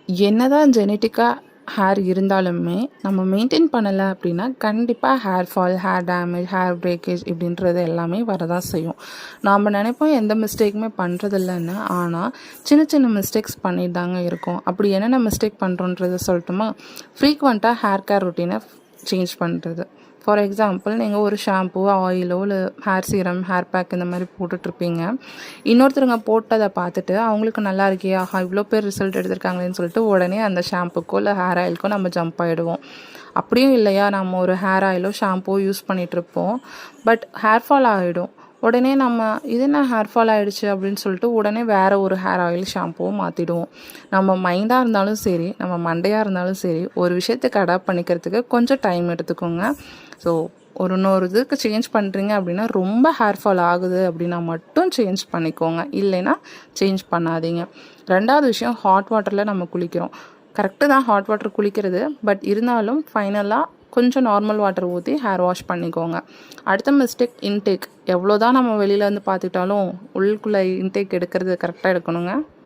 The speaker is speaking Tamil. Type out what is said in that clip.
என்னதான் ஜெனட்டிக்கா ஹேர் இருந்தாலுமே நம்ம மெயின்டைன் பண்ணலை அப்படின்னா கண்டிப்பாக hair fall, hair damage, hair breakage இப்படின்றது எல்லாமே வரதான் செய்யும். நாம் நினைப்போம் எந்த மிஸ்டேக்குமே பண்ணுறதில்லன்னு, ஆனால் சின்ன சின்ன மிஸ்டேக்ஸ் பண்ணிட்டு தாங்க இருக்கோம். அப்படி என்னென்ன மிஸ்டேக் பண்ணுறோன்றதை சொல்லட்டுமா? ஃப்ரீக்வெண்ட்டாக ஹேர் கேர் ரொட்டீனை சேஞ்ச் பண்ணுறது. ஃபார் எக்ஸாம்பிள், நீங்கள் ஒரு ஷாம்பு, ஆயிலோ இல்லை ஹேர் சீரம், ஹேர் பேக் இந்த மாதிரி போட்டுட்ருப்பீங்க. இன்னொருத்தருங்க போட்டதை பார்த்துட்டு அவங்களுக்கு நல்லா இருக்கே, ஆஹா இவ்வளோ பேர் ரிசல்ட் எடுத்திருக்காங்களேன்னு சொல்லிட்டு உடனே அந்த ஷாம்புக்கோ இல்லை ஹேர் ஆயிலுக்கோ நம்ம ஜம்ப் ஆகிடுவோம். அப்படியும் இல்லையா, நம்ம ஒரு ஹேர் ஆயிலோ ஷாம்போ யூஸ் பண்ணிகிட்ருப்போம், பட் ஹேர் ஃபால் ஆகிடும். உடனே நம்ம இது என்ன ஹேர் ஃபால் ஆகிடுச்சு அப்படின்னு சொல்லிட்டு உடனே வேறு ஒரு ஹேர் ஆயில் ஷாம்புவும் மாற்றிடுவோம். நம்ம மைண்டாக இருந்தாலும் சரி, நம்ம மண்டையாக இருந்தாலும் சரி, ஒரு விஷயத்துக்கு அடாப்ட் பண்ணிக்கிறதுக்கு கொஞ்சம் டைம் எடுத்துக்கோங்க. ஸோ இன்னொரு இதுக்கு சேஞ்ச் பண்ணுறீங்க அப்படின்னா, ரொம்ப ஹேர் ஃபால் ஆகுது அப்படின்னா மட்டும் சேஞ்ச் பண்ணிக்கோங்க, இல்லைன்னா சேஞ்ச் பண்ணாதீங்க. ரெண்டாவது விஷயம், ஹாட் வாட்டரில் நம்ம குளிக்கிறோம். கரெக்டு தான் ஹாட் வாட்டர் குளிக்கிறது, பட் இருந்தாலும் ஃபைனலாக கொஞ்சம் நார்மல் வாட்டர் ஊற்றி ஹேர் வாஷ் பண்ணிக்கோங்க. அடுத்த மிஸ்டேக், இன்டேக். எவ்வளோ தான் நம்ம வெளியிலேருந்து பார்த்துக்கிட்டாலும் உள்ளுக்குள்ளே இன்டேக் எடுக்கிறது கரெக்டாக எடுக்கணுங்க.